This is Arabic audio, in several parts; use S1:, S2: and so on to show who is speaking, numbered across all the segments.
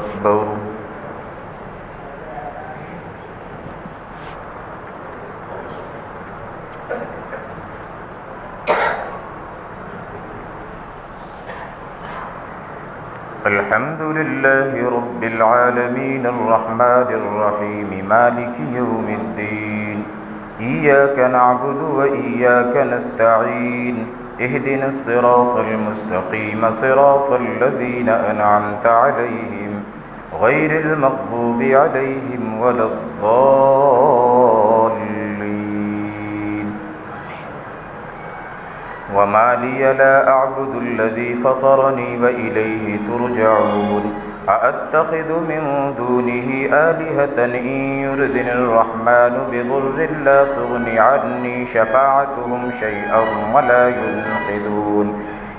S1: أكبر. الحمد لله رب العالمين الرحمن الرحيم مالك يوم الدين إياك نعبد وإياك نستعين اهدنا الصراط المستقيم صراط الذين أنعمت عليهم غير المغضوب عليهم ولا الضالين. وما لي لا أعبد الذي فطرني وإليه ترجعون أأتخذ من دونه آلهة إن يردني الرحمن بضر لا تغن عني شفاعتهم شيئا ولا ينقذون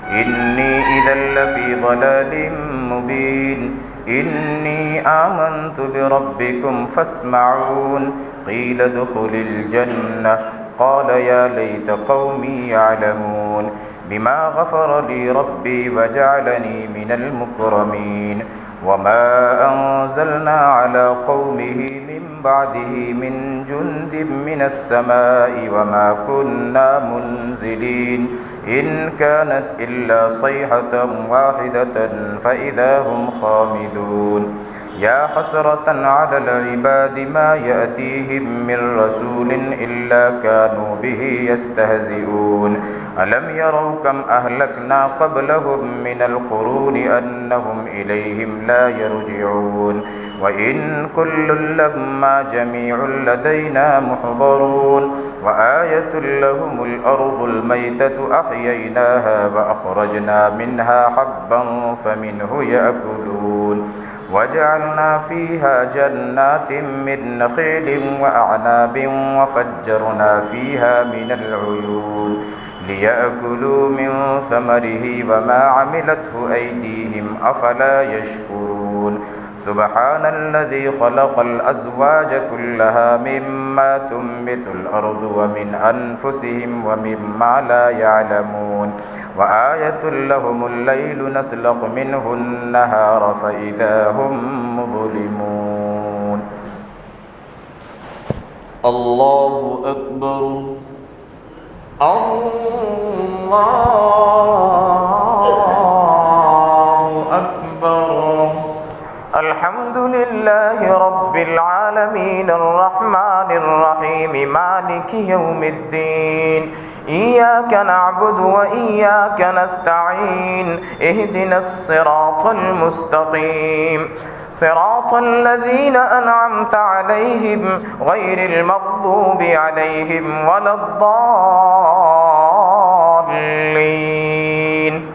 S1: إني إذا لفي ضلال مبين إني آمنت بربكم فاسمعون قيل ادخل الجنة قال يا ليت قومي يعلمون بما غفر لي ربي وجعلني من المكرمين وما أنزلنا على قومه من بعده من جند من السماء وما كنا منزلين إن كانت إلا صيحة واحدة فإذا هم خامدون يا حسرة على العباد ما يأتيهم من رسول إلا كانوا به يستهزئون ألم يروا كم أهلكنا قبلهم من القرون أنهم إليهم لا يرجعون وإن كل لما جميع لدينا محضرون وآية لهم الأرض الميتة أحييناها وأخرجنا منها حبا فمنه يأكلون وجعلنا فيها جنات من نخيل وأعناب وفجرنا فيها من العيون ليأكلوا من ثمره وما عملته أيديهم أفلا يشكرون سبحان الذي خلق الأزواج كلها مما تنبت الأرض ومن أنفسهم ومما لا يعلمون وآية لهم الليل نسلخ منه النهار فإذا هم مظلمون. الله أكبر الله أكبر. الحمد لله رب العالمين الرحمن الرحيم مالك يوم الدين إياك نعبد وإياك نستعين اهدنا الصراط المستقيم صراط الذين أنعمت عليهم غير المغضوب عليهم ولا الضالين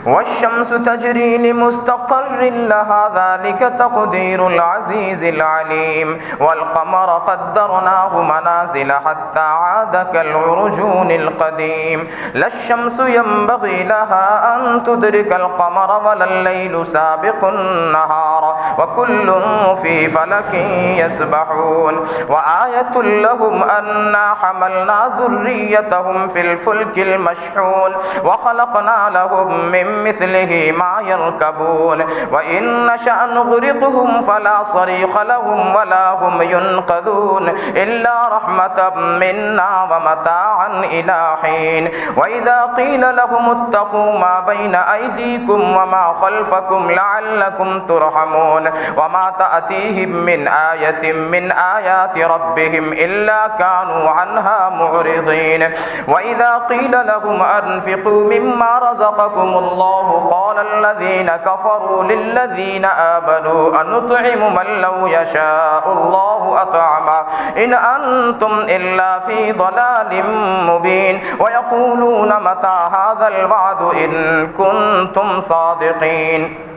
S1: والشمس تجري لمستقر لها ذلك تقدير العزيز العليم والقمر قدرناه منازل حتى عاد كالعرجون القديم لا الشمس ينبغي لها أن تدرك القمر ولا الليل سابق النهار وكل في فلك يسبحون وآية لهم أنا حملنا ذريتهم في الفلك المشحون وخلقنا لهم من مثله ما يركبون وإن نشأ نغرقهم فلا صريخ لهم ولا هم ينقذون إلا رحمة منا ومتاعا إلى حين وإذا قيل لهم اتقوا ما بين أيديكم وما خلفكم لعلكم ترحمون وما تأتيهم من آية من آيات ربهم إلا كانوا عنها معرضين وإذا قيل لهم أنفقوا مما رزقكم الله قال الذين كفروا للذين آمنوا أنطعم من لو يشاء الله أطعمه إن أنتم إلا في ضلال مبين ويقولون متى هذا الوعد إن كنتم صادقين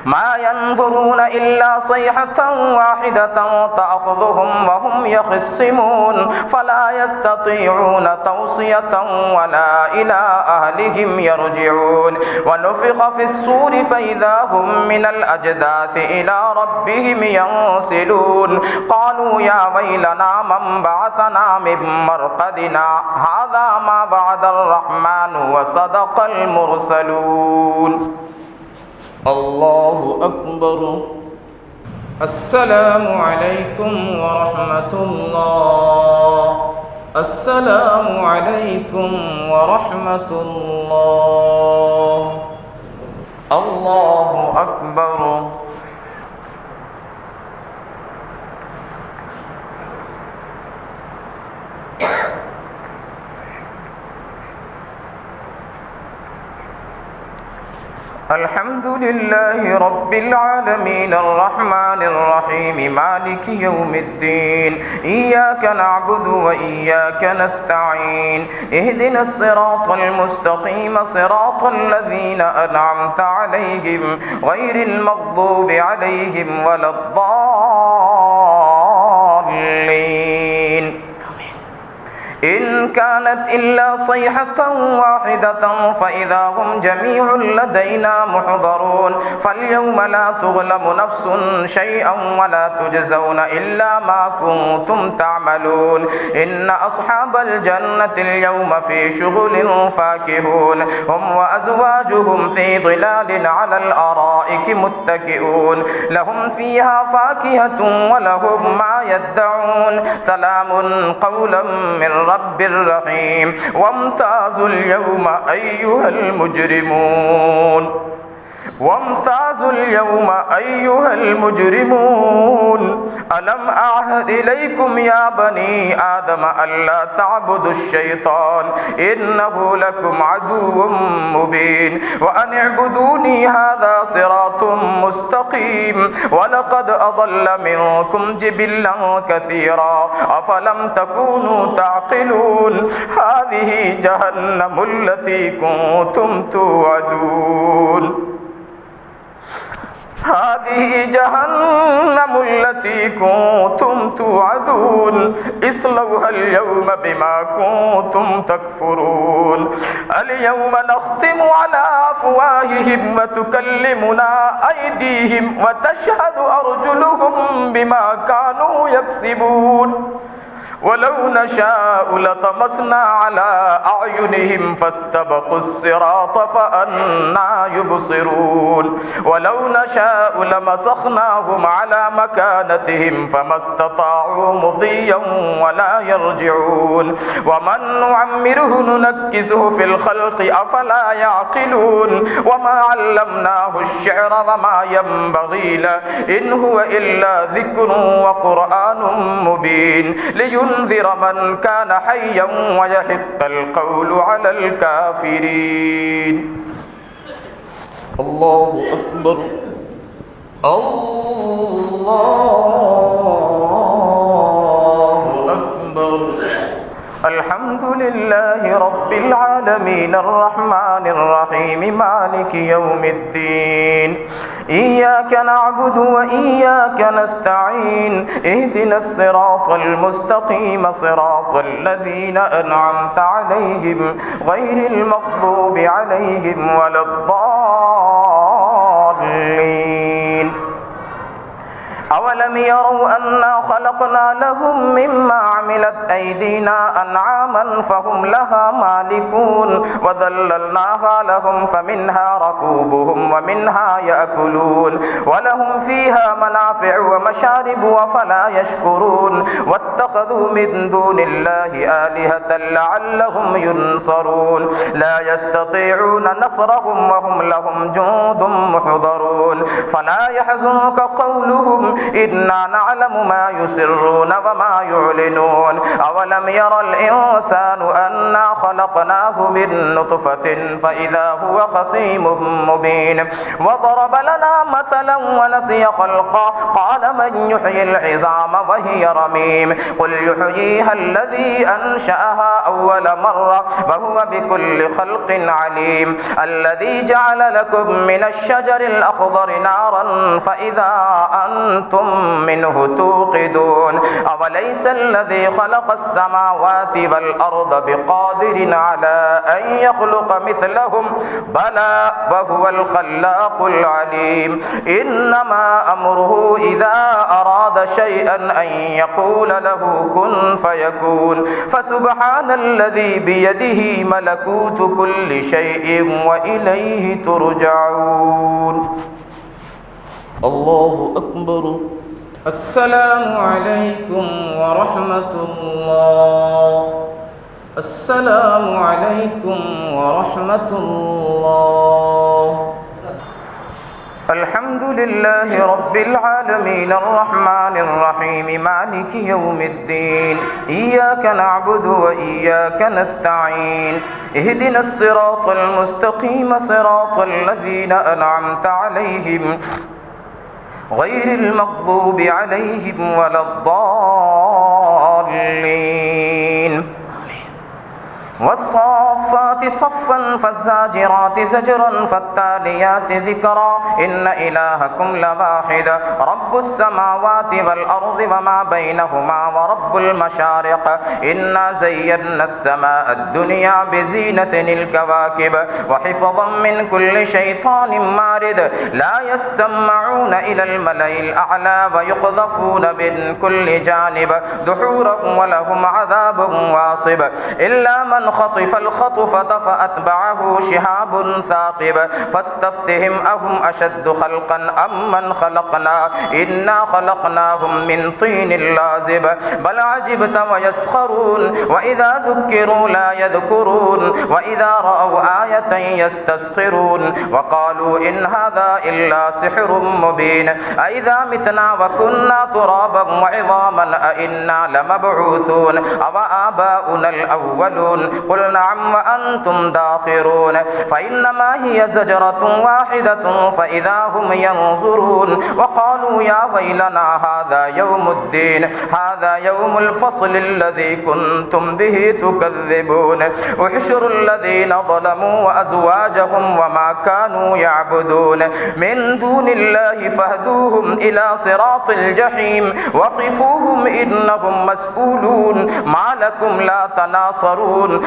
S1: ما ينظرون إلا صيحة واحدة تأخذهم وهم يخصمون فلا يستطيعون توصية ولا إلى أهلهم يرجعون ونفخ في الصور فإذا هم من الأجداث إلى ربهم ينسلون قالوا يا ويلنا من بعثنا من مرقدنا هذا ما وعد الرحمن وصدق المرسلون. الله أكبر السلام عليكم ورحمة الله السلام عليكم ورحمة الله الله أكبر الحمد لله رب العالمين الرحمن الرحيم مالك يوم الدين إياك نعبد وإياك نستعين اهدنا الصراط المستقيم صراط الذين أنعمت عليهم غير المغضوب عليهم ولا الضالين إن كانت إلا صيحة واحدة فإذا هم جميع لدينا محضرون فاليوم لا تظلم نفس شيئا ولا تجزون إلا ما كنتم تعملون إن أصحاب الجنة اليوم في شغل فاكهون هم وأزواجهم في ظلال على الأرائك متكئون لهم فيها فاكهة ولهم ما يدعون سلام قولا من رب الرحيم وامتازوا اليوم أيها المجرمون وامتازوا اليوم أيها المجرمون ألم أعهد إليكم يا بني آدم ألا تعبدوا الشيطان إنه لكم عدو مبين وأن اعبدوني هذا صراط مستقيم ولقد أضل منكم جبلا كثيرا أفلم تكونوا تعقلون هذه جهنم التي كنتم توعدون هذه جهنم التي كنتم توعدون اصلوها اليوم بما كنتم تكفرون اليوم نختم على أفواههم وتكلمنا أيديهم وتشهد أرجلهم بما كانوا يكسبون ولو نشاء لطمسنا على أعينهم فاستبقوا الصراط فأنى يبصرون ولو نشاء لمسخناهم على مكانتهم فما استطاعوا مضيا ولا يرجعون ومن نعمره ننكسه في الخلق أفلا يعقلون وما علمناه الشعر وما ينبغي له إن هو إلا ذكر وقرآن مبين لينذر من كان حيا ويحق القول على الكافرين الله أكبر الله أكبر الحمد لله رب العالمين الرحمن الرحيم مالك يوم الدين إياك نعبد وإياك نستعين اهدنا الصراط المستقيم صراط الذين أنعمت عليهم غير المغضوب عليهم ولا الضالين أولم يروا أنا خلقنا لهم مما عملت أيدينا أنعاما فهم لها مالكون وذللناها لهم فمنها ركوبهم ومنها يأكلون ولهم فيها منافع ومشارب وفلا يشكرون واتخذوا من دون الله آلهة لعلهم ينصرون لا يستطيعون نصرهم وهم لهم جند محضرون فلا يحزنك قولهم إنا نعلم ما يسرون وما يعلنون أولم ير الإنسان أنا خلقناه من نطفة فإذا هو خصيم مبين وضرب لنا مثلا ونسي خلقه قال من يحيي العظام وهي رميم قل يحييها الذي أنشأها أول مرة وهو بكل خلق عليم الذي جعل لكم من الشجر الأخضر نارا فإذا أنتم منه توقدون أوليس الذي خلق السماوات والأرض بقادر على أن يخلق مثلهم بلى وهو الخلاق العليم إنما أمره إذا أراد شيئا أن يقول له كن فيكون فسبحان الذي بيده ملكوت كل شيء وإليه ترجعون الله أكبر السلام عليكم ورحمة الله السلام عليكم ورحمة الله الحمد لله رب العالمين الرحمن الرحيم مالك يوم الدين إياك نعبد وإياك نستعين اهدنا الصراط المستقيم صراط الذين أنعمت عليهم غير المغضوب عليهم ولا الضالين والصافات صفا فالزاجرات زجرا فالتاليات ذكرا إن إلهكم لواحد رب السماوات والأرض وما بينهما ورب المشارق إنا زينا السماء الدنيا بزينة الكواكب وحفظا من كل شيطان مارد لا يسمعون إلى الملأ الأعلى ويقذفون من كل جانب دحورا ولهم عذاب واصب إلا من خطف الخطفة فأتبعه شهاب ثاقب فاستفتهم أهم أشد خلقا أم من خلقنا إنا خلقناهم من طين لازب بل عجبت ويسخرون وإذا ذكروا لا يذكرون وإذا رأوا آية يستسخرون وقالوا إن هذا إلا سحر مبين أإذا متنا وكنا ترابا وعظاما أإنا لمبعوثون أو آباؤنا الأولون قل نعم وأنتم داخرون فإنما هي زجرة واحدة فإذا هم ينظرون وقالوا يا ويلنا هذا يوم الدين هذا يوم الفصل الذي كنتم به تكذبون احشروا الذين ظلموا وأزواجهم وما كانوا يعبدون من دون الله فاهدوهم إلى صراط الجحيم وقفوهم إنهم مسؤولون ما لكم لا تناصرون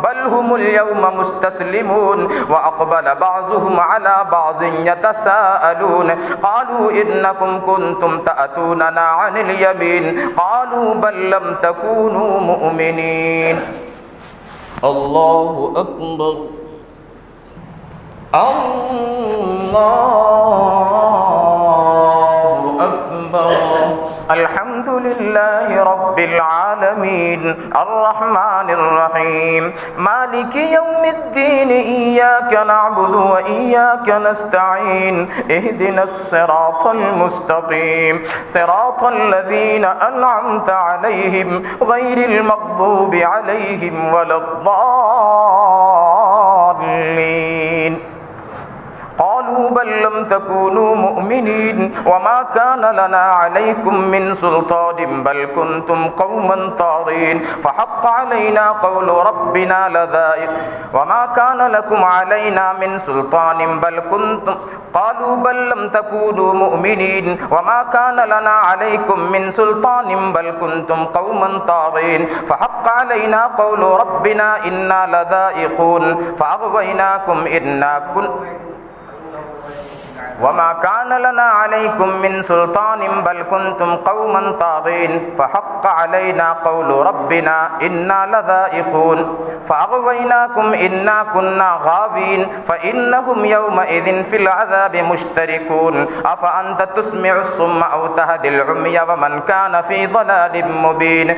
S1: بل هم اليوم مستسلمون وأقبل بعضهم على بعض يتساءلون قالوا إنكم كنتم تأتوننا عن اليمين قالوا بل لم تكونوا مؤمنين الله أكبر الله أكبر الحمد لله رب العالمين الرحمن الرحيم مالك يوم الدين إياك نعبد وإياك نستعين اهدنا الصراط المستقيم صراط الذين أنعمت عليهم غير المغضوب عليهم ولا الضالين قالوا بل لم تكونوا مؤمنين وما كان لنا عليكم من سلطان بل كنتم قوما طاغين فحق علينا قول ربنا لذائق وما كان لكم علينا من سلطان بل كنتم قالوا بل لم تكونوا مؤمنين وما كان لنا عليكم من سلطان بل كنتم قوما طاغين فحق علينا قول ربنا إنا لذائقون فأغويناكم إنا كنا وما كان لنا عليكم من سلطان بل كنتم قوما طاغين فحق علينا قول ربنا إنا لذائقون فأغويناكم إنا كنا غاوين فإنهم يومئذ في العذاب مشتركون أفأنت تسمع الصم أو تهدي العمي ومن كان في ضلال مبين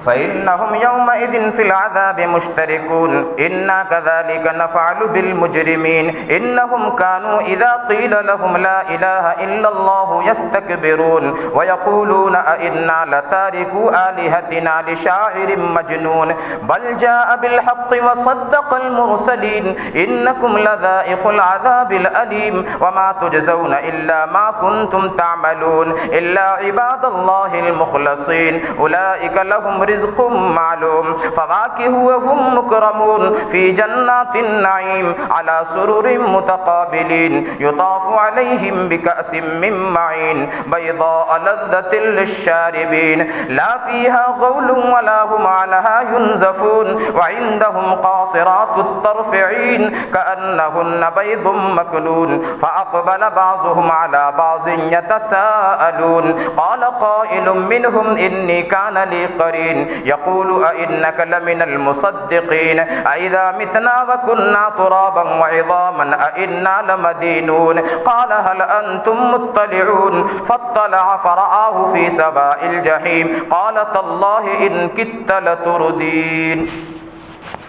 S1: فإنهم يومئذ في العذاب مشتركون إنا كذلك نفعل بالمجرمين إنهم كانوا إذا قيل لهم لا إله إلا الله يستكبرون ويقولون أئنا لتاركو آلهتنا لشاعر مجنون بل جاء بالحق وصدق المرسلين إنكم لذائق العذاب الأليم وما تجزون إلا ما كنتم تعملون إلا عباد الله المخلصين أولئك لهم رزق معلوم فواكه وهم مكرمون في جنات النعيم على سرر متقابلين يطاف عليهم بكأس من معين بيضاء لذة للشاربين لا فيها غول ولا هم عنها ينزفون وعندهم قاصرات الطرف عين كأنهن بيض مكنون فأقبل بعضهم على بعض يتساءلون قال قائل منهم إني كان لي قرين الأولين يقول أئنك لمن المصدقين أئذا متنا وكنا ترابا وعظاما أئنا لمدينون قال هل أنتم مطلعون فاطلع فرآه في سواء الجحيم قال تالله إن كدت لتردين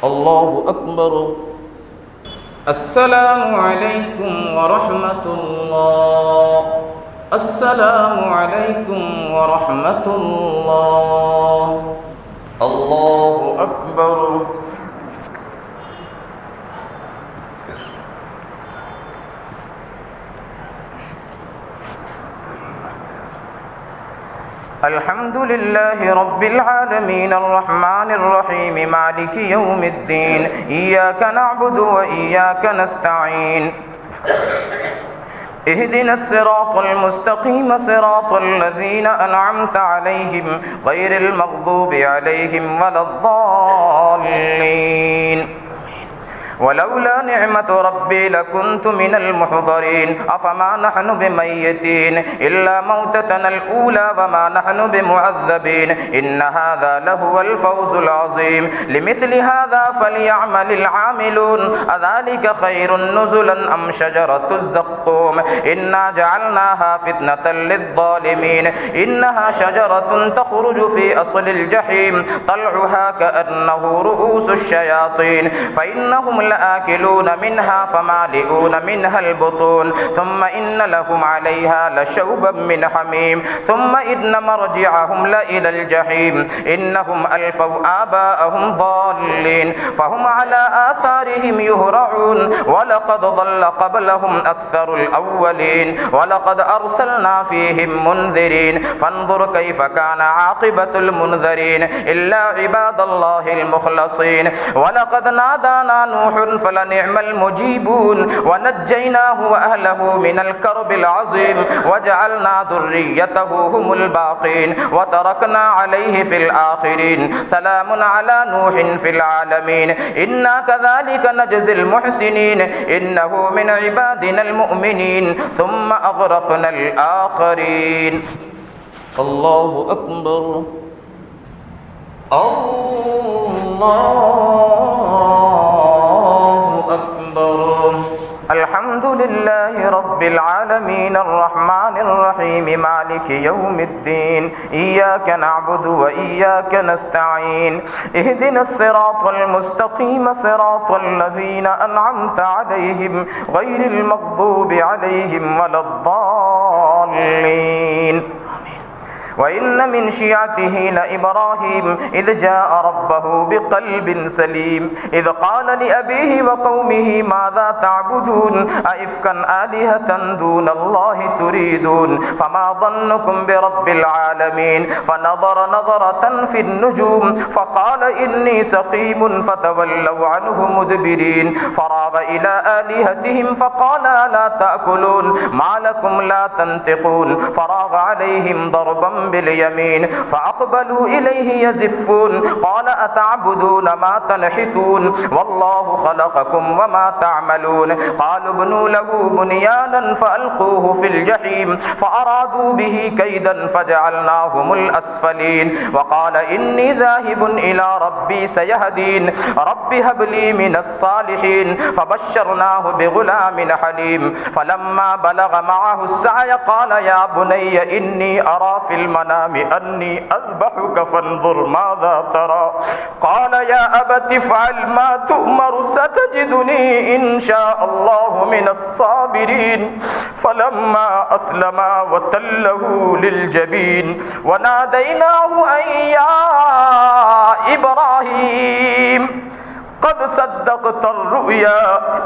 S1: الله أكبر السلام عليكم ورحمة الله السلام عليكم ورحمة الله الله أكبر الحمد لله رب العالمين الرحمن الرحيم مالك يوم الدين إياك نعبد وإياك نستعين اهدنا الصراط المستقيم صراط الذين أنعمت عليهم غير المغضوب عليهم ولا الضالين ولولا نعمة ربي لكنت من المحضرين أفما نحن بميتين إلا موتتنا الأولى وما نحن بمعذبين إن هذا لهو الفوز العظيم لمثل هذا فليعمل العاملون أذلك خير نزلا أم شجرة الزقوم إنا جعلناها فتنة للظالمين إنها شجرة تخرج في أصل الجحيم طلعها كأنه رؤوس الشياطين فإنهم لآكلون منها فمالئون منها البطون ثم إن لهم عليها لشوبا من حميم ثم إن مرجعهم لإلى الجحيم إنهم ألفوا آباءهم ضالين فهم على آثارهم يهرعون ولقد ضل قبلهم أكثر الأولين ولقد أرسلنا فيهم منذرين فانظر كيف كان عاقبة المنذرين إلا عباد الله المخلصين ولقد نادانا نوح فلنعم المجيبون ونجيناه وأهله من الكرب العظيم وجعلنا ذريته هم الباقين وتركنا عليه في الآخرين سلام على نوح في العالمين إنا كذلك نجزي المحسنين إنه من عبادنا المؤمنين ثم أغرقنا الآخرين الله أكبر الله أكبر الحمد لله رب العالمين الرحمن الرحيم مالك يوم الدين إياك نعبد وإياك نستعين اهدنا الصراط المستقيم صراط الذين أنعمت عليهم غير المغضوب عليهم ولا الضالين وإن من شيعته لإبراهيم إذ جاء ربه بقلب سليم إذ قال لأبيه وقومه ماذا تعبدون أئفكا آلهة دون الله تريدون فما ظنكم برب العالمين فنظر نظرة في النجوم فقال إني سقيم فتولوا عنه مدبرين فراغ إلى آلهتهم فقال ألا تأكلون ما لكم لا تنطقون فراغ عليهم ضربا باليمين فأقبلوا إليه يزفون قال أتعبدون ما تنحتون والله خلقكم وما تعملون قالوا ابنوا له بنيانا فألقوه في الجحيم فأرادوا به كيدا فجعلناهم الأسفلين وقال إني ذاهب إلى ربي سيهدين رب هب لي من الصالحين فبشرناه بغلام حليم فلما بلغ معه السعي قال يا بني إني أرى في المنام أني أذبحك فانظر ماذا ترى قال يا أبت افعل ما تؤمر ستجدني إن شاء الله من الصابرين فلما أسلما وتله للجبين وناديناه أن يا إبراهيم قد صدقت الرؤيا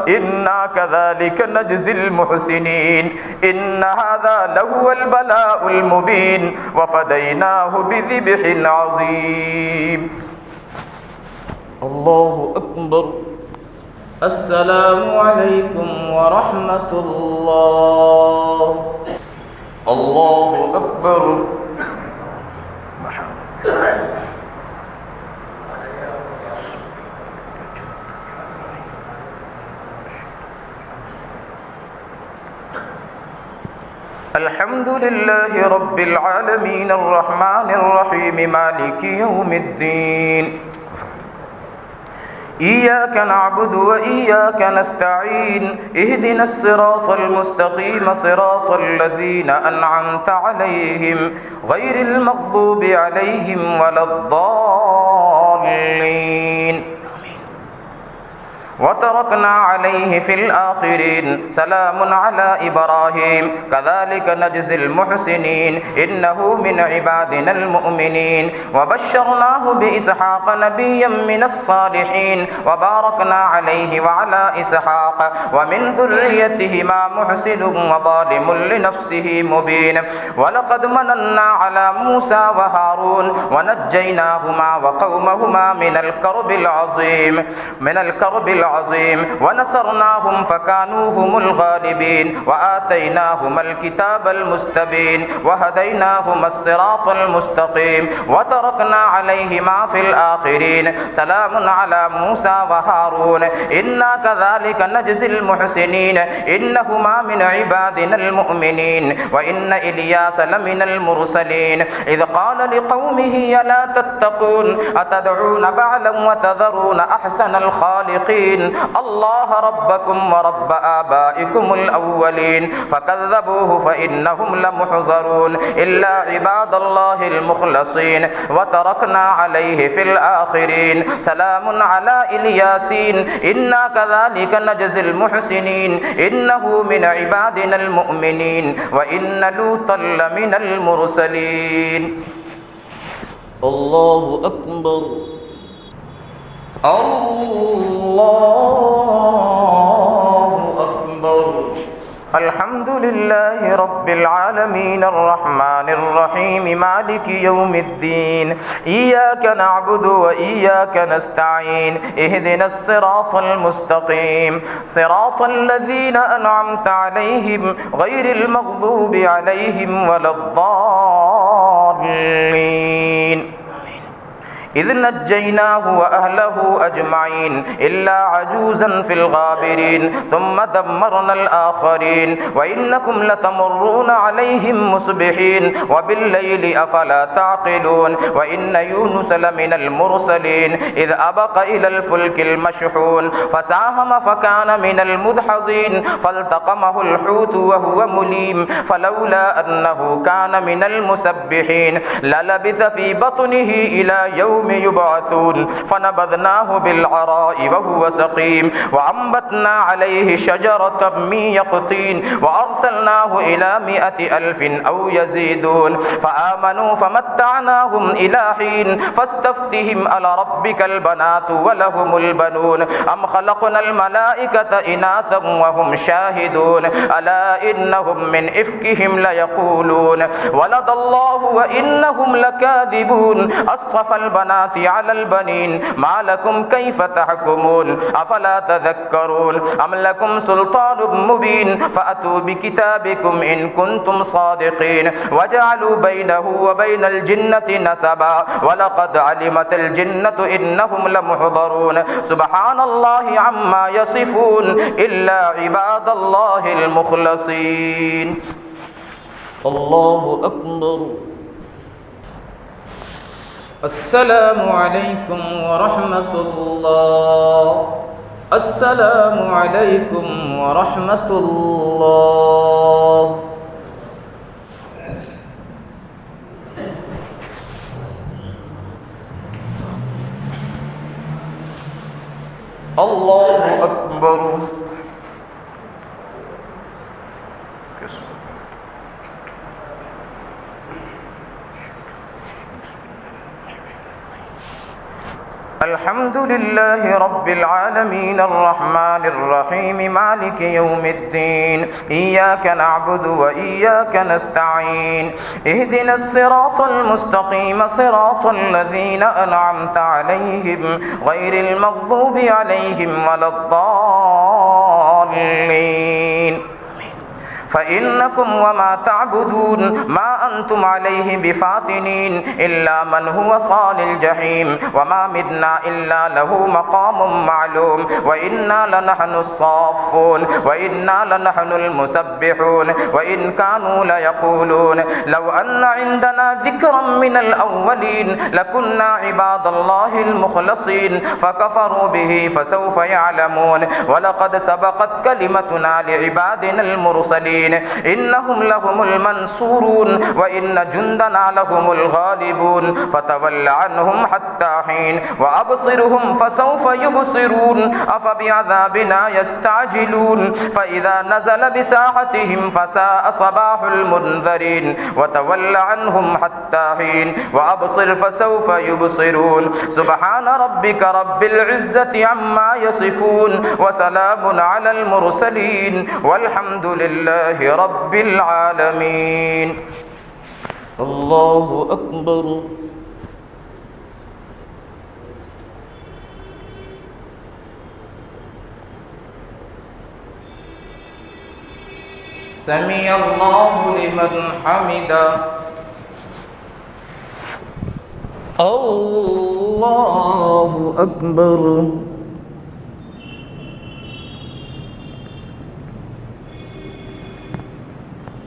S1: إنا كذلك نجزي المحسنين إن هذا لهو البلاء المبين وفديناه بذبح عظيم الله أكبر السلام عليكم ورحمة الله الله أكبر الحمد لله رب العالمين الرحمن الرحيم مالك يوم الدين إياك نعبد وإياك نستعين اهدنا الصراط المستقيم صراط الذين أنعمت عليهم غير المغضوب عليهم ولا الضالين وتركنا عليه في الآخرين سلام على إبراهيم كذلك نجزي المحسنين إنه من عبادنا المؤمنين وبشرناه بإسحاق نبيا من الصالحين وباركنا عليه وعلى إسحاق ومن ذريتهما محسن وظالم لنفسه مبين ولقد مننا على موسى وهارون ونجيناهما وقومهما من الكرب العظيم ونصرناهم فكانوا هم الغالبين وآتيناهما الكتاب المستبين وهديناهما الصراط المستقيم وتركنا عليهما في الآخرين سلام على موسى وهارون إنا كذلك نجزي المحسنين إنهما من عبادنا المؤمنين وإن إلياس لمن المرسلين إذ قال لقومه ألا تتقون أتدعون بعلا وتذرون أحسن الخالقين الله ربكم ورب آبائكم الأولين فكذبوه فإنهم لمحضرون إلا عباد الله المخلصين وتركنا عليه في الآخرين سلام على إلياسين إنا كذلك نجزي المحسنين إنه من عبادنا المؤمنين وإن لوطا لمن المرسلين الله أكبر الله أكبر الحمد لله رب العالمين الرحمن الرحيم مالك يوم الدين إياك نعبد وإياك نستعين اهدنا الصراط المستقيم صراط الذين أنعمت عليهم غير المغضوب عليهم ولا الضالين إذ نجيناه وأهله أجمعين إلا عجوزا في الغابرين ثم دمرنا الآخرين وإنكم لتمرون عليهم مصبحين وبالليل أفلا تعقلون وإن يونس لمن المرسلين إذ أبق إلى الفلك المشحون فساهم فكان من المدحضين فالتقمه الحوت وهو مليم فلولا أنه كان من المسبحين للبث في بطنه إلى يوم يبعثون فنبذناه بالعراء وهو سقيم وأنبتنا عليه شجرة من يقطين وأرسلناه إلى 100,000 أو يزيدون فآمنوا فمتعناهم إلى حين فاستفتهم ألربك البنات ولهم البنون أم خلقنا الملائكة إناثا وهم شاهدون ألا إنهم من إفكهم ليقولون ولد الله وإنهم لكاذبون أصطفى البنات على البنين ما لكم كيف تحكمون أفلا تذكرون أم لكم سلطان مبين فأتوا بكتابكم إن كنتم صادقين وجعلوا بينه وبين الجنة نسبا ولقد علمت الجنة إنهم لمحضرون سبحان الله عما يصفون إلا عباد الله المخلصين الله أكبر السلام عليكم ورحمة الله السلام عليكم ورحمة الله الله أكبر الحمد لله رب العالمين الرحمن الرحيم مالك يوم الدين إياك نعبد وإياك نستعين اهدنا الصراط المستقيم صراط الذين أنعمت عليهم غير المغضوب عليهم ولا الضالين فإنكم وما تعبدون ما أنتم عليه بفاتنين إلا من هو صال الجحيم وما متنا إلا له مقام معلوم وإنا لنحن الصافون وإنا لنحن المسبحون وإن كانوا ليقولون لو أن عندنا ذكرا من الأولين لكنا عباد الله المخلصين فكفروا به فسوف يعلمون ولقد سبقت كلمتنا لعبادنا المرسلين إنهم لهم المنصورون وإن جندنا لهم الغالبون فتول عنهم حتى حين وأبصرهم فسوف يبصرون أفبعذابنا يستعجلون فإذا نزل بساحتهم فساء صباح المنذرين وتول عنهم حتى حين وأبصر فسوف يبصرون سبحان ربك رب العزة عما يصفون وسلام على المرسلين والحمد لله رب العالمين الله أكبر سمع الله لمن حمده الله أكبر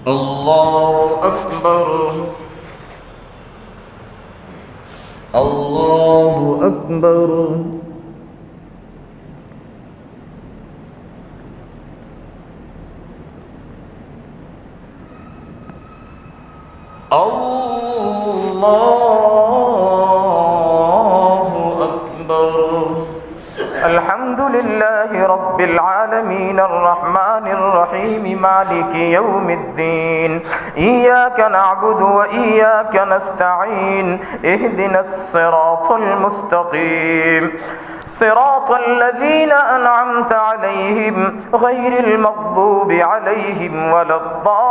S1: الله أكبر الله أكبر الله أكبر الحمد لله رب العالمين الرحمن الرحيم مالك يوم الدين إياك نعبد وإياك نستعين اهدنا الصراط المستقيم صراط الذين أنعمت عليهم غير المغضوب عليهم ولا الضالين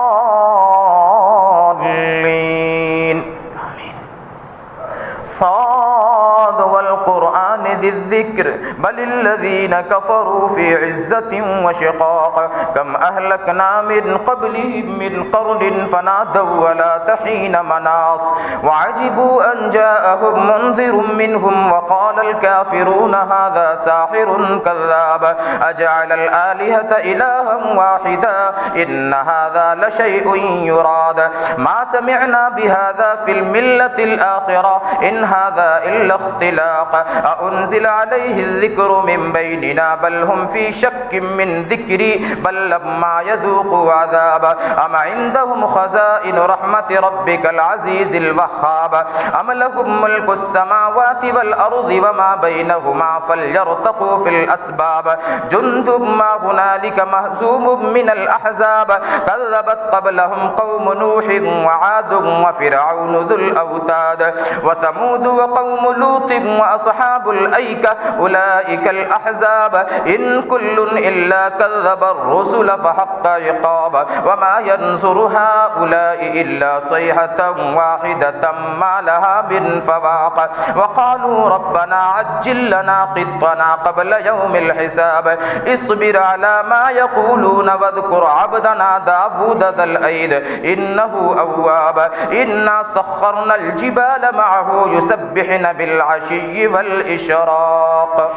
S1: صاد والقرآن ذي الذكر بل الذين كفروا في عزة وشقاق كم أهلكنا من قبلهم من قرن فنادوا ولا تحين مناص وعجبوا أن جاءهم منذر منهم وقال الكافرون هذا ساحر كذاب أجعل الآلهة إلها واحدا إن هذا لشيء يراد ما سمعنا بهذا في الملة الآخرة إن هذا إلا اختلاق أأنزل عليه الذكر من بيننا بل هم في شك من ذكري بل لما يذوقوا عذاب أم عندهم خزائن رحمة ربك العزيز الوهاب أم لهم ملك السماوات والأرض وما بينهما فليرتقوا في الأسباب جند ما هنالك مهزوم من الأحزاب كذبت قبلهم قوم نوح وعاد وفرعون ذو الأوتاد وثمود وقوم لوط وأصحاب الأيكة أولئك الأحزاب إن كل إلا كذب الرسل فحق عقاب وما ينصر هؤلاء إلا صيحة واحدة ما لها من فواق وقالوا ربنا عجل لنا قطنا قبل يوم الحساب اصبر على ما يقولون واذكر عبدنا داود ذا الأيد إنه أواب إنا سخرنا الجبال معه يسبحن بالعشي والإشراق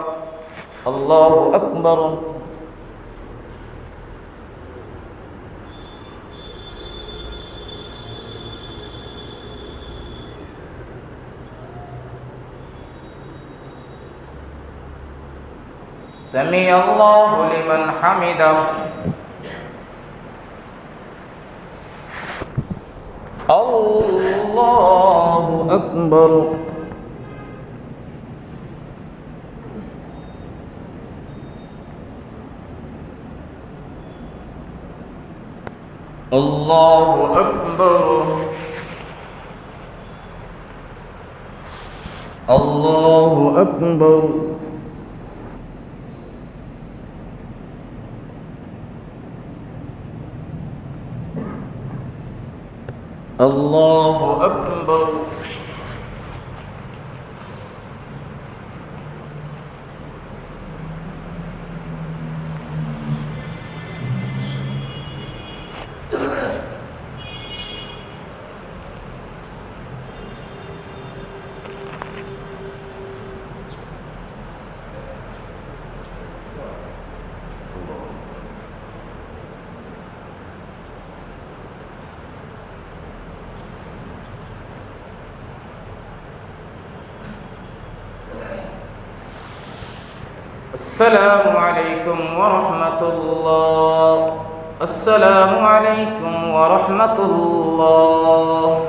S1: الله أكبر سمع الله لمن حمده الله أكبر الله أكبر الله أكبر الله أكبر السلام عليكم ورحمة الله. السلام عليكم ورحمة الله.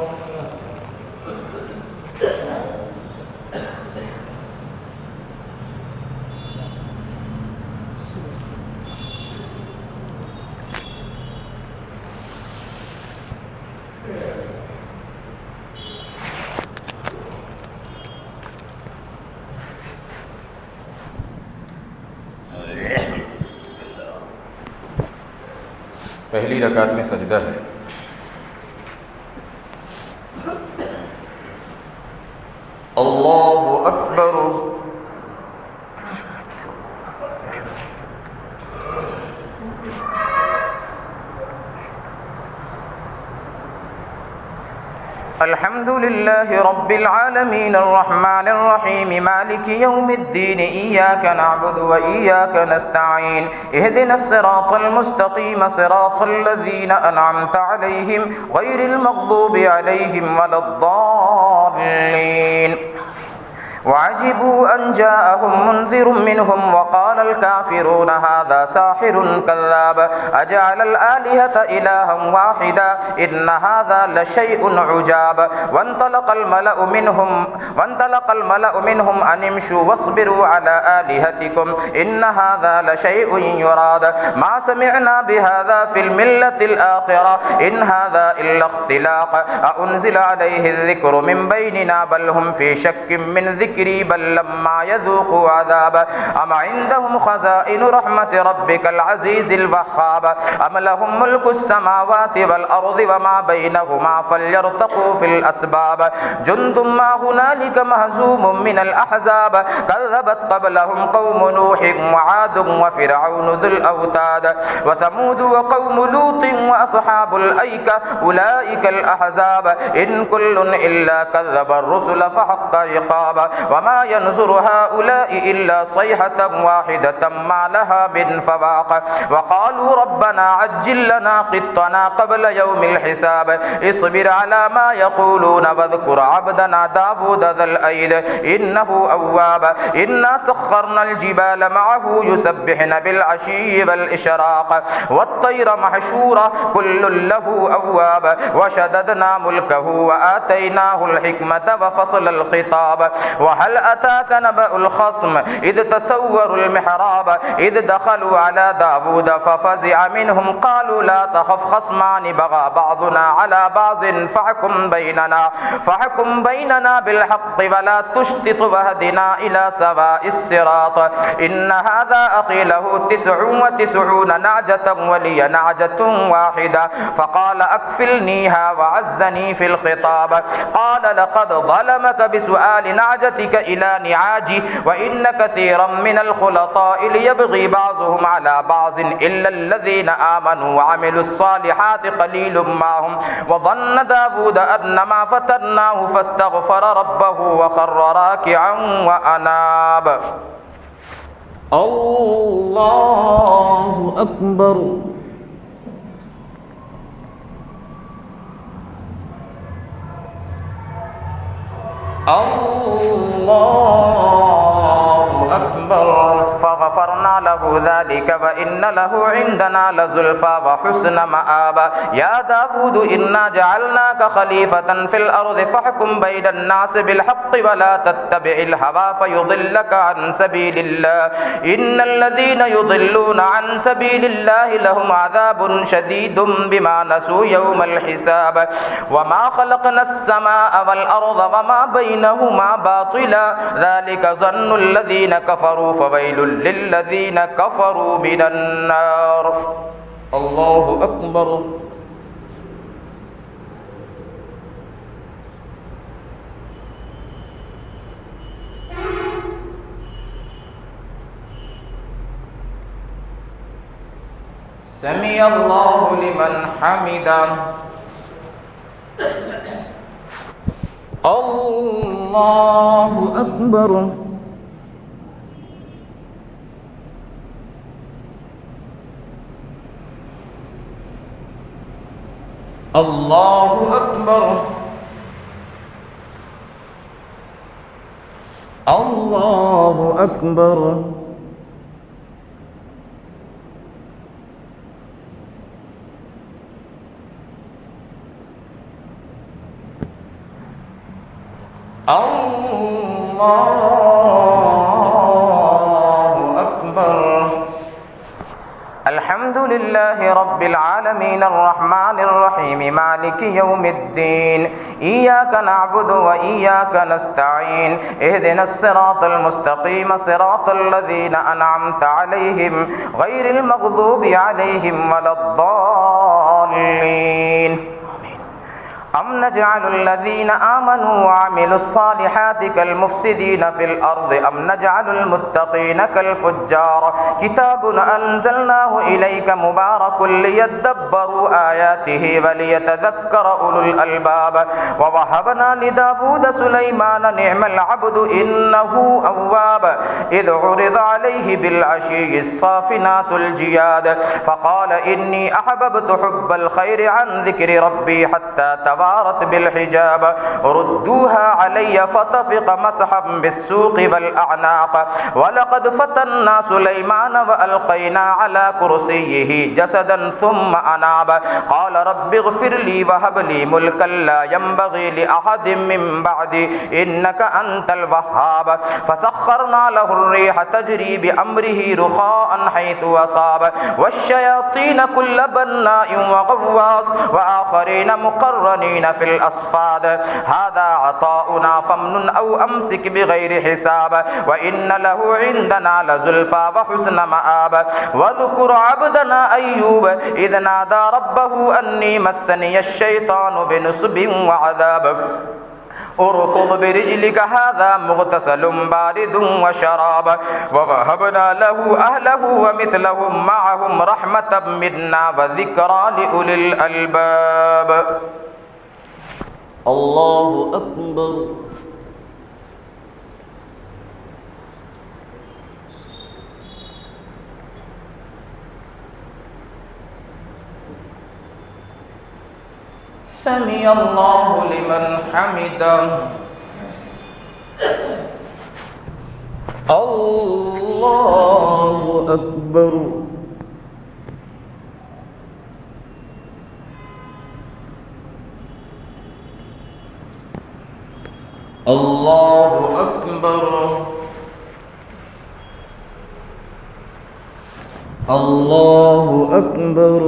S1: पहली रकात में सजदा है। अल्लाहु अकबर। अल्हम्दुलिल्लाहि रब्बिल आलमीन अर्रहमानिर रहीम मालिकि यौमिद्दीन इय्याका नअबुदु व इय्याका नस्तईन इहदिनस सिरातल मुस्तकीम सिरातल लज़ीना अनअमता अलैहिम गैरिल मग़दूबि अलैहिम वलद्दाल्लीन। وعجبوا أن جاءهم منذر منهم وقال الكافرون هذا ساحر كذاب أجعل الآلهة إلها واحدا إن هذا لشيء عجاب وانطلق الملأ منهم أن امشوا واصبروا على آلهتكم إن هذا لشيء يراد ما سمعنا بهذا في الملة الآخرة إن هذا إلا اختلاق أأنزل عليه الذكر من بيننا بل هم في شك من ذكر بل لما يذوقوا عذاب أم عندهم خزائن رحمة ربك العزيز الوهاب أم لهم ملك السماوات والأرض وما بينهما فليرتقوا في الأسباب جند ما هنالك مهزوم من الأحزاب كذبت قبلهم قوم نوح وعاد وفرعون ذو الأوتاد وثمود وقوم لوط وأصحاب الأيكة أولئك الأحزاب إن كل إلا كذب الرسل فحق عقاب وما ينصر هؤلاء إلا صيحة واحدة ما لها من فواق وقالوا ربنا عجل لنا قطنا قبل يوم الحساب اصبر على ما يقولون واذكر عبدنا داود ذا الأيد إنه أواب إنا سخرنا الجبال معه يسبحن بالعشي والإشراق والطير محشورة كل له أواب وشددنا ملكه وآتيناه الحكمة وفصل الخطاب وهل أتاك نبأ الخصم إذ تسوروا المحراب إذ دخلوا على داود ففزع منهم قالوا لا تخف خصمان بغى بعضنا على بعض فاحكم بيننا بالحق ولا تشطط واهدنا إلى سواء الصراط إن هذا أخي له 99 نعجة ولي نعجة واحدة فقال أكفلنيها وعزني في الخطاب قال لقد ظلمك بسؤال نعجتك إلى نعاجي وإن كثيرا من الخلطاء ليبغي بعضهم على بعض إلا الذين آمنوا وعملوا الصالحات قليل ما هم وظن داود أن ما فتناه فاستغفر ربه وخر راكعا وأناب الله أكبر الله أكبر فغفرنا له ذلك وإن له عندنا لزلفى وحسن مآب يا داود إنا جعلناك خليفة في الأرض فاحكم بين الناس بالحق ولا تتبع الهوى فيضلك عن سبيل الله إن الذين يضلون عن سبيل الله لهم عذاب شديد بما نسوا يوم الحساب وما خلقنا السماء والأرض وما بينهما باطلا ذلك ظن الذين كفروا فويل للذين كفروا من النار الله أكبر سمع الله لمن حمده الله أكبر الله أكبر الله أكبر الله أكبر الحمد لله رب العالمين الرحمن الرحيم مالك يوم الدين إياك نعبد وإياك نستعين اهدنا الصراط المستقيم صراط الذين أنعمت عليهم غير المغضوب عليهم ولا الضالين أم نجعل الذين آمنوا وعملوا الصالحات كالمفسدين في الأرض أم نجعل المتقين كالفجار كتاب أنزلناه إليك مبارك ليدبروا آياته وليتذكر أولو الألباب ووهبنا لداود سليمان نعم العبد إنه أواب إذ عرض عليه بالعشي الصافنات الجياد فقال إني أحببت حب الخير عن ذكر ربي حتى توارت بالحجاب ردوها علي فطفق مسحا بالسوق والأعناق ولقد فتنا سليمان وألقينا على كرسيه جسدا ثم أناب قال رب اغفر لي وهب لي ملكا لا ينبغي لأحد من بعدي إنك أنت الوهاب فسخرنا له الريح تجري بأمره رخاء حيث أصاب والشياطين كل بناء وغواص وآخرين مقرنين في الأصفاد هذا عطاؤنا فامنن أو أمسك بغير حساب وإن له عندنا لزلفى وحسن مآب واذكر عبدنا أيوب إذ نادى ربه أني مسني الشيطان بنصب وعذاب اركض برجلك هذا مغتسل بارد وشراب ووهبنا له أهله ومثلهم معهم رحمة منا وذكرى لأولي الألباب الله أكبر سمع الله لمن حمده الله أكبر الله أكبر الله أكبر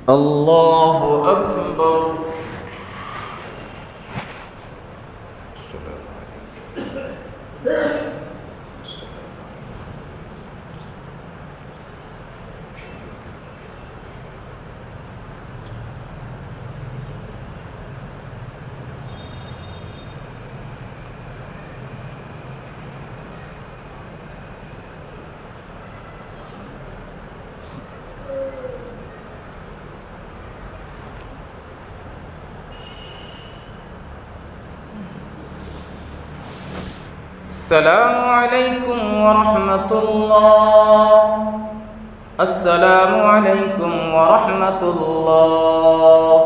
S1: الله أكبر السلام عليكم ورحمة الله السلام عليكم ورحمة الله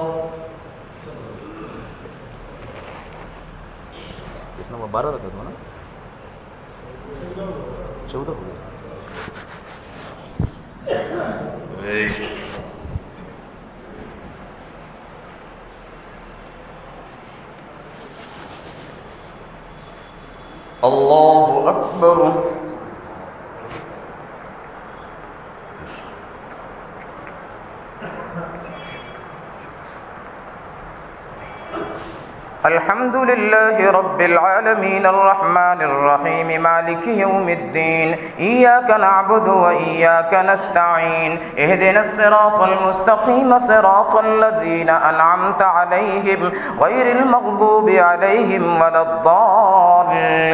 S2: कितना 12 रहता था ना 14 हो गया
S1: الله أكبر الحمد لله رب العالمين الرحمن الرحيم مالك يوم الدين إياك نعبد وإياك نستعين اهدنا الصراط المستقيم صراط الذين أنعمت عليهم غير المغضوب عليهم ولا الضالين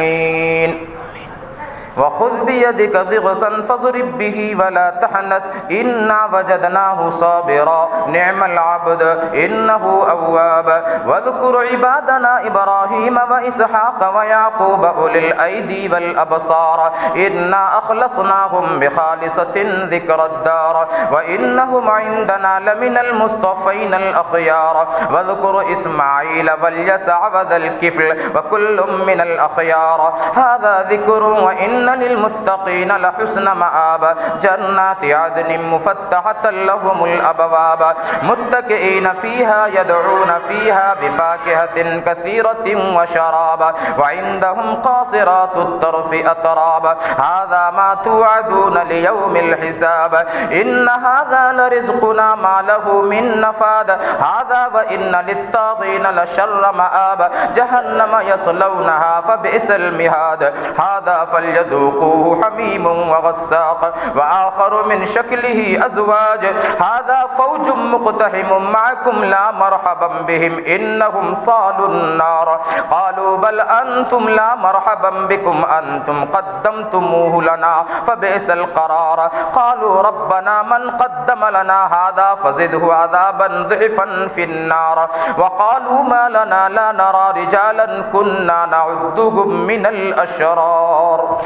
S1: وخذ بيدك ضغثا فاضرب به ولا تحنث إنا وجدناه صابرا نعم العبد إنه أواب واذكر عبادنا إبراهيم وإسحاق ويعقوب أولي الأيدي والأبصار إنا أخلصناهم بخالصة ذكر الدار وإنهم عندنا لمن المصطفين الأخيار واذكر إسماعيل واليسع وذا الكفل وكل من الأخيار هذا ذكر وإن وإن للمتقين لحسن مآب جنات عدن مفتحة لهم الأبواب متكئين فيها يدعون فيها بفاكهة كثيرة وشراب وعندهم قاصرات الطرف أتراب هذا ما توعدون ليوم الحساب إن هذا لرزقنا ما له من نفاد هذا وإن للطاغين لشر مآب جهنم يصلونها فبئس المهاد هذا فليذوقوه حميم وغساق وآخر من شكله أزواج هذا فوج مقتحم معكم لا مرحبا بهم إنهم صالوا النار قالوا بل أنتم لا مرحبا بكم أنتم قدمتموه لنا فبئس القرار قالوا ربنا من قدم لنا هذا فزده عذابا ضعفا في النار وقالوا ما لنا لا نرى رجالا كنا نعدهم من الأشرار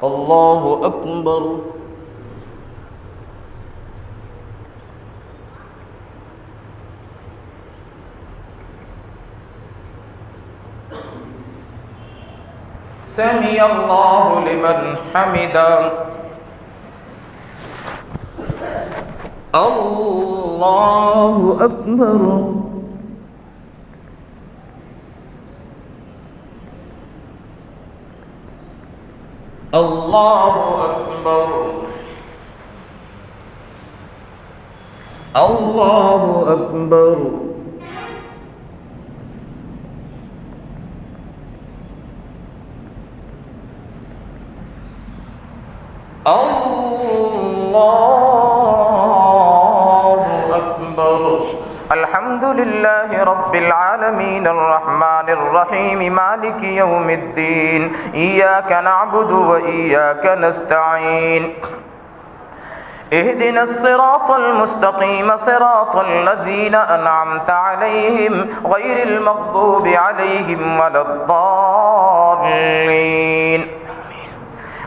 S1: الله أكبر سمع الله لمن حمده الله أكبر الله أكبر الله أكبر الله أكبر الحمد لله رب العالمين الرحمن الرحيم مالك يوم الدين إياك نعبد وإياك نستعين اهدنا الصراط المستقيم صراط الذين أنعمت عليهم غير المغضوب عليهم ولا الضالين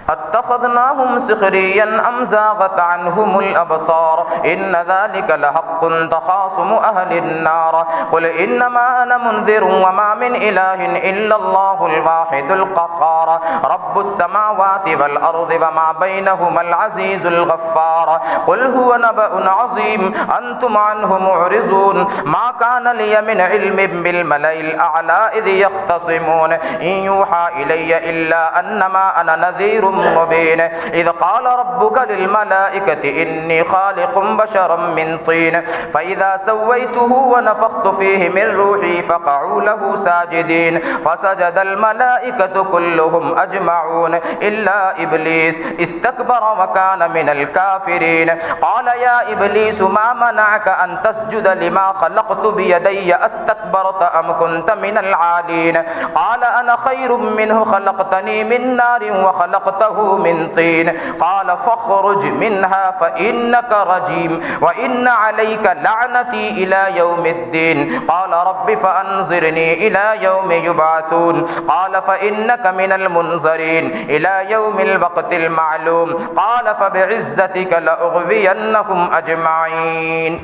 S1: اتخذناهم سخريا أم زاغت عنهم الأبصار إن ذلك لحق تخاصم أهل النار قل إنما أنا منذر وما من إله إلا الله الواحد القهار رب السماوات والأرض وما بينهما العزيز الغفار قل هو نبأ عظيم أنتم عنه معرضون ما كان لي من علم بالملأ الأعلى إذ يختصمون إن يوحى إلي إلا أنما أنا نذير مبين إذ قال ربك للملائكة إني خالق بشرا من طين فإذا سويته ونفخت فيه من روحي فقعوا له ساجدين فسجد الملائكة كلهم أجمعون إلا إبليس استكبر وكان من الكافرين قال يا إبليس ما منعك أن تسجد لما خلقت بيدي أستكبرت أم كنت من العالين قال أنا خير منه خلقتني من نار وخلقته من طين قال فاخرج منها فإنك رجيم وإن عليك لعنتي إلى يوم الدين قال رب فأنظرني إلى يوم يبعثون قال فإنك من المنظرين إلى يوم الوقت المعلوم قال فبعزتك لأغوينهم أجمعين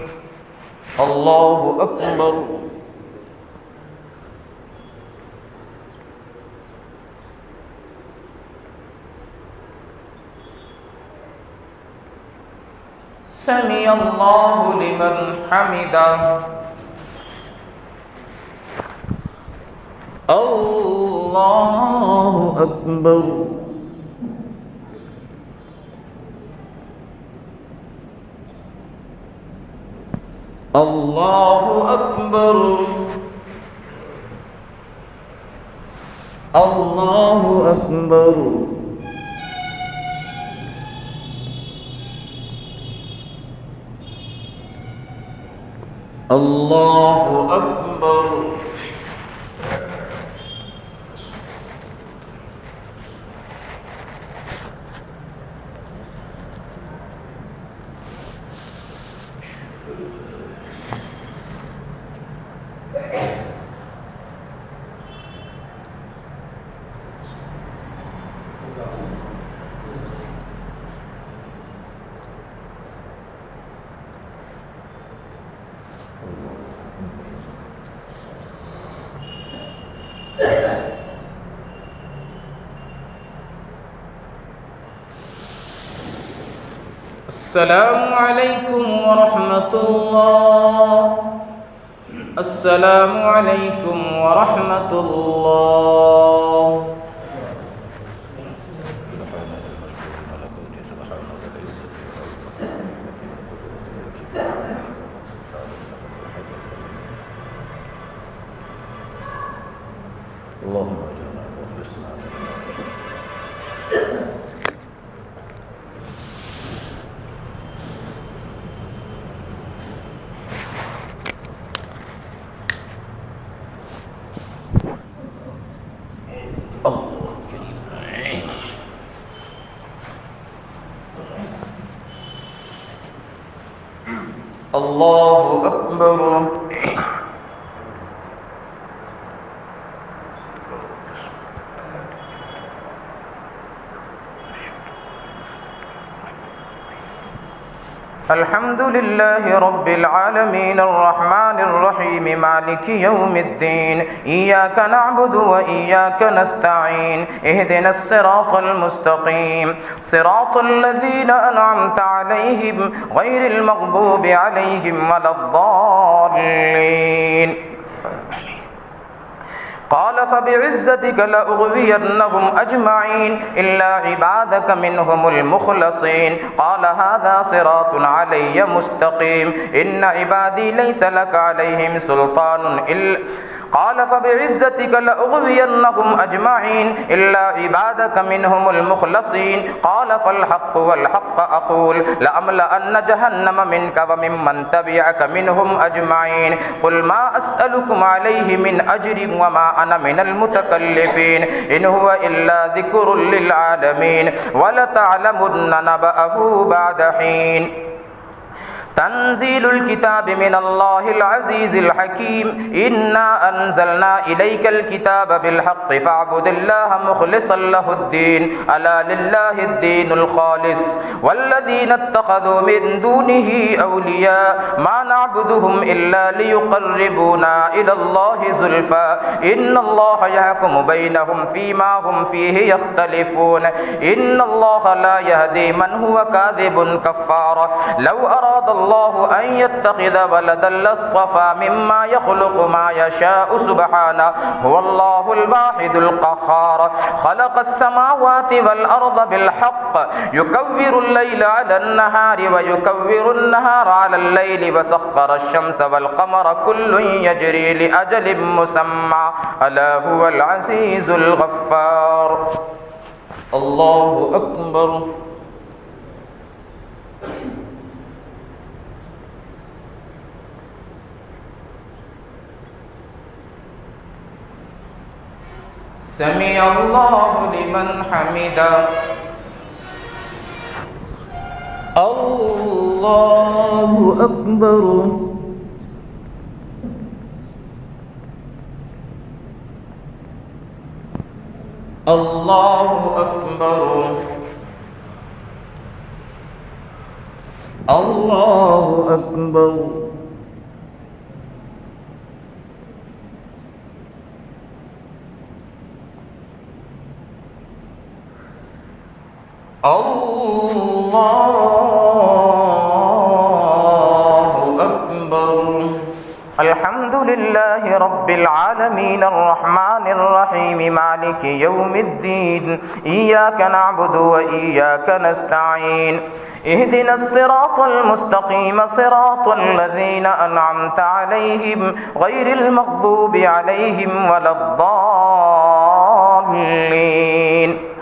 S1: الله أكبر سمع الله لمن حمده الله أكبر الله أكبر الله أكبر الله أكبر السلام عليكم ورحمة الله. السلام عليكم ورحمة الله.
S2: اللهم اجرنا واخلصنا.
S1: الله أكبر. الحمد لله رب العالمين الرحمن الرحيم مالك يوم الدين إياك نعبد وإياك نستعين اهدنا الصراط المستقيم صراط الذين أنعمت عليهم غير المغضوب عليهم ولا الضالين. قال فبعزتك لأغوينهم أجمعين إلا عبادك منهم المخلصين. قال هذا صراط علي مستقيم إن عبادي ليس لك عليهم سلطان إلا قال فبعزتك لأغوينهم أجمعين إلا عبادك منهم المخلصين. قال فالحق والحق أقول لأملأن جهنم منك وممن تبعك منهم أجمعين. قل ما أسألكم عليه من أجر وما أنا من المتكلفين إن هو إلا ذكر للعالمين ولتعلمن نبأه بعد حين. تنزيل الكتاب من الله العزيز الحكيم إنا أنزلنا إليك الكتاب بالحق فاعبد الله مخلصا له الدين ألا لله الدين الخالص والذين اتخذوا من دونه أولياء ما نعبدهم إلا ليقربونا إلى الله زلفى إن الله يحكم بينهم فيما هم فيه يختلفون إن الله لا يهدي من هو كاذب كفار. لو أراد الله أن يتخذ ولدا لاصطفى مما يخلق ما يشاء سبحانه هو الله الواحد القهار. خلق السماوات والأرض بالحق يكور الليل على النهار ويكور النهار على الليل وسخر الشمس والقمر كل يجري لأجل مسمى ألا هو العزيز الغفار. الله أكبر. سمع الله لمن حمده. الله أكبر. الله أكبر. الله أكبر. الله أكبر. الحمد لله رب العالمين الرحمن الرحيم مالك يوم الدين إياك نعبد وإياك نستعين اهدنا الصراط المستقيم صراط الذين أنعمت عليهم غير المغضوب عليهم ولا الضالين.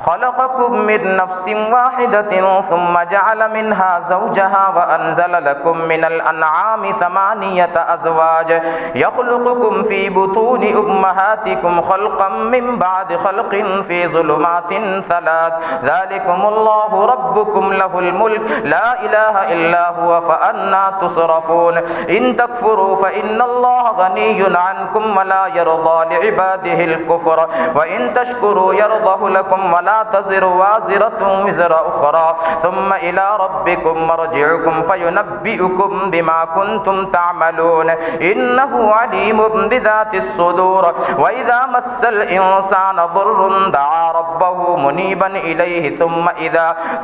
S1: خلقكم من نفس واحدة ثم جعل منها زوجها وأنزل لكم من الأنعام 8 أزواج يخلقكم في بطون أمهاتكم خلقا من بعد خلق في ظلمات 3 ذلكم الله ربكم له الملك لا إله إلا هو فأنى تصرفون. إن تكفروا فإن الله غني عنكم ولا يرضى لعباده الكفر وإن تشكروا يرضه لكم ولا ولا تزر وازرة وزر أخرى ثم إلى ربكم مرجعكم فينبئكم بما كنتم تعملون إنه عليم بذات الصدور وإذا مس الإنسان ضر دعا ربه منيبا إليه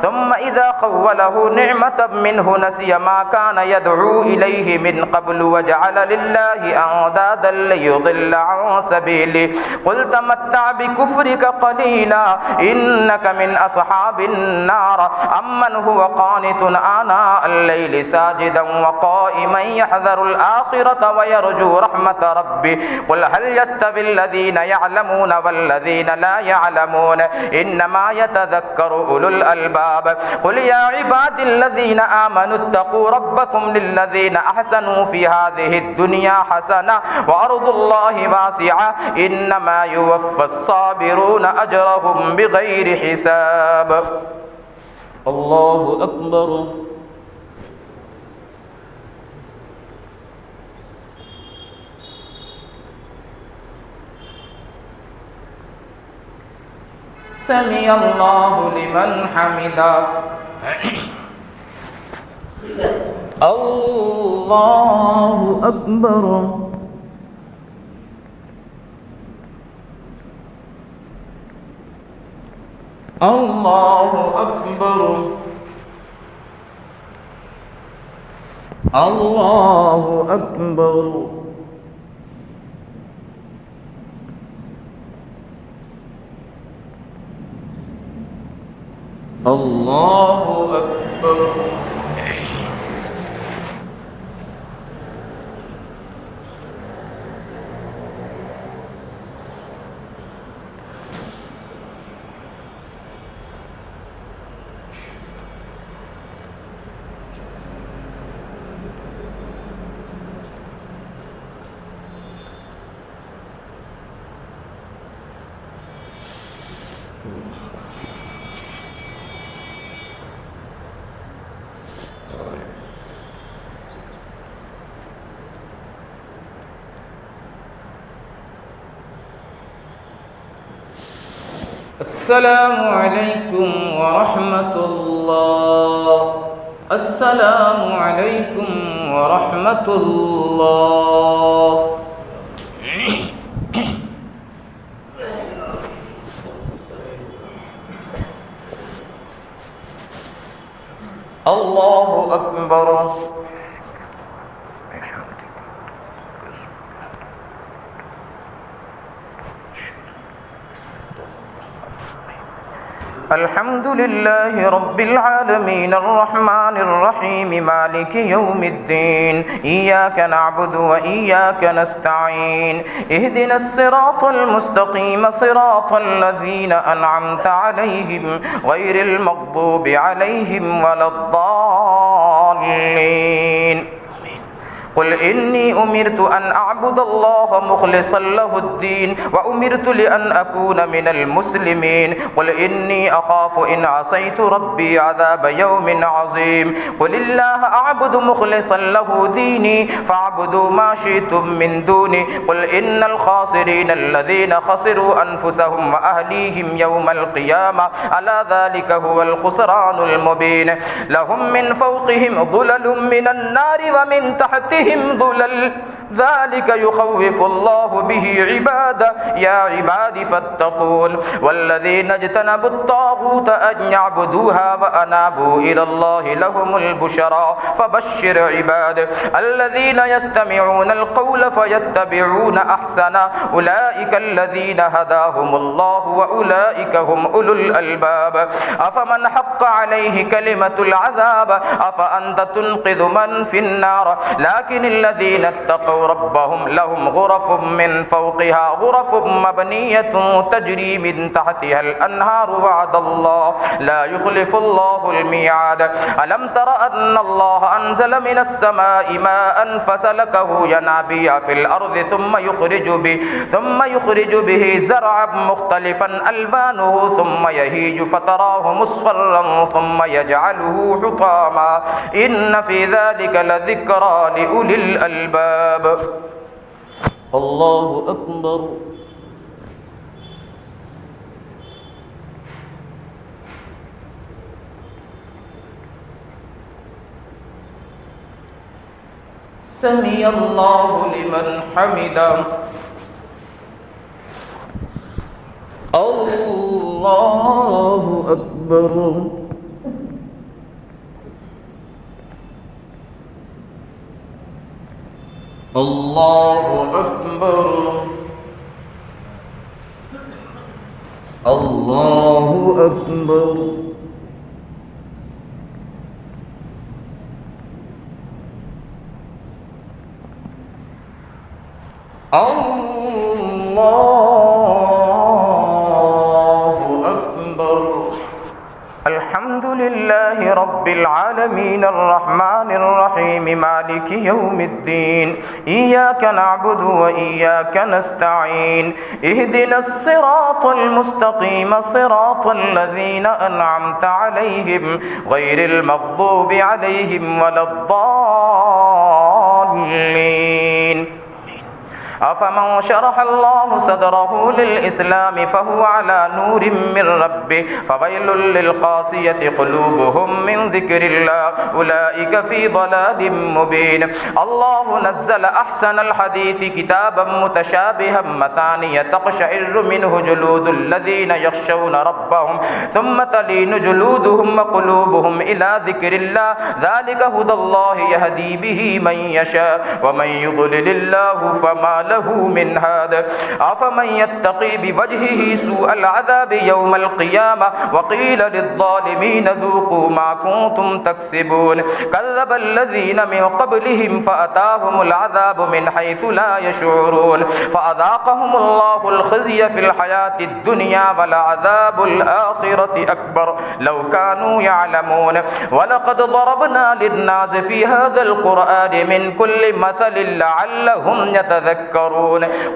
S1: ثم إذا خوله نعمة منه نسي ما كان يدعو إليه من قبل وجعل لله أندادا ليضل عن سبيله قل تمتع بكفرك قليلا إنك من أصحاب النار أمن هو قانت آناء الليل ساجدا وقائما يحذر الآخرة ويرجو رحمة ربه قل هل يستوي الذين يعلمون والذين لا يعلمون إنما يتذكر أولو الألباب قل يا عبادي الذين آمنوا اتقوا ربكم للذين أحسنوا في هذه الدنيا حسنة وأرض الله واسعة إنما يوفى الصابرون أجرهم بغير حساب الله أكبر سمع الله لمن حمده الله أكبر الله أكبر الله أكبر الله أكبر السلام عليكم ورحمة الله السلام عليكم ورحمة الله الله أكبر الحمد لله رب العالمين الرحمن الرحيم مالك يوم الدين إياك نعبد وإياك نستعين اهدنا الصراط المستقيم صراط الذين أنعمت عليهم غير المغضوب عليهم ولا الضالين قل إني أمرت أن أعبد الله مخلصا له الدين وأمرت لأن أكون من المسلمين قل إني أخاف إن عصيت ربي عذاب يوم عظيم قل الله أعبد مخلصا له ديني فاعبدوا ما شئتم من دوني قل إن الخاسرين الذين خسروا أنفسهم وأهليهم يوم القيامة ألا ذلك هو الخسران المبين لهم من فوقهم ظلل من النار ومن تحتهم ظلل ذلك يخوف الله به عباده يا عباد فاتقون والذين اجتنبوا الطاغوت أن يعبدوها وأنابوا إلى الله لهم البشرى فبشر عباد الذين يستمعون القول فيتبعون أحسنه أولئك الذين هداهم الله وأولئك هم أولو الألباب أفمن حق عليه كلمة العذاب أفأنت تنقذ من في النار لكن الذين اتقوا ربهم لهم غرف من فوقها غرف مبنية تجري من تحتها الأنهار وعد الله لا يخلف الله الميعاد ألم تر أن الله أنزل من السماء ماء فسلكه ينابيع في الأرض ثم يخرج به زرعا مختلفا ألوانه ثم يهيج فتراه مصفرا ثم يجعله حطاما إن في ذلك لذكرى لأولي الألباب الله أكبر سمع الله لمن حمده الله أكبر الله أكبر الله أكبر الله أكبر الحمد لله رب العالمين الرحمن الرحيم مالك يوم الدين إياك نعبد وإياك نستعين اهدنا الصراط المستقيم صراط الذين أنعمت عليهم غير المغضوب عليهم ولا الضالين أفمن شرح الله صدره للإسلام فهو على نور من ربه فويل للقاسية قلوبهم من ذكر الله أولئك في ضلال مبين الله نزل أحسن الحديث كتابا متشابها مثانية تقشعر منه جلود الذين يخشون ربهم ثم تلين جلودهم وقلوبهم إلى ذكر الله ذلك هدى الله يهدي به من يشاء ومن يضلل الله فما له من هاد أفمن يتقي بوجهه سوء العذاب يوم القيامة وقيل للظالمين ذوقوا ما كنتم تكسبون كذب الذين من قبلهم فأتاهم العذاب من حيث لا يشعرون فأذاقهم الله الخزي في الحياة الدنيا ولعذاب الآخرة أكبر لو كانوا يعلمون ولقد ضربنا للناس في هذا القرآن من كل مثل لعلهم يتذكرون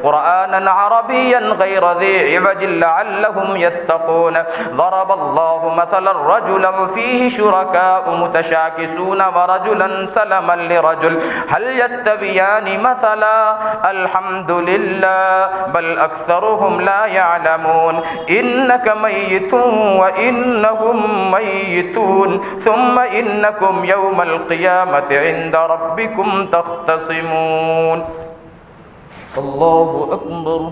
S1: قرآنا عربيا غير ذي عوج لعلهم يتقون ضرب الله مثلا رجلا فيه شركاء متشاكسون ورجلا سلما لرجل هل يستويان مثلا الحمد لله بل أكثرهم لا يعلمون إنك ميت وإنهم ميتون ثم إنكم يوم القيامة عند ربكم تختصمون الله أكبر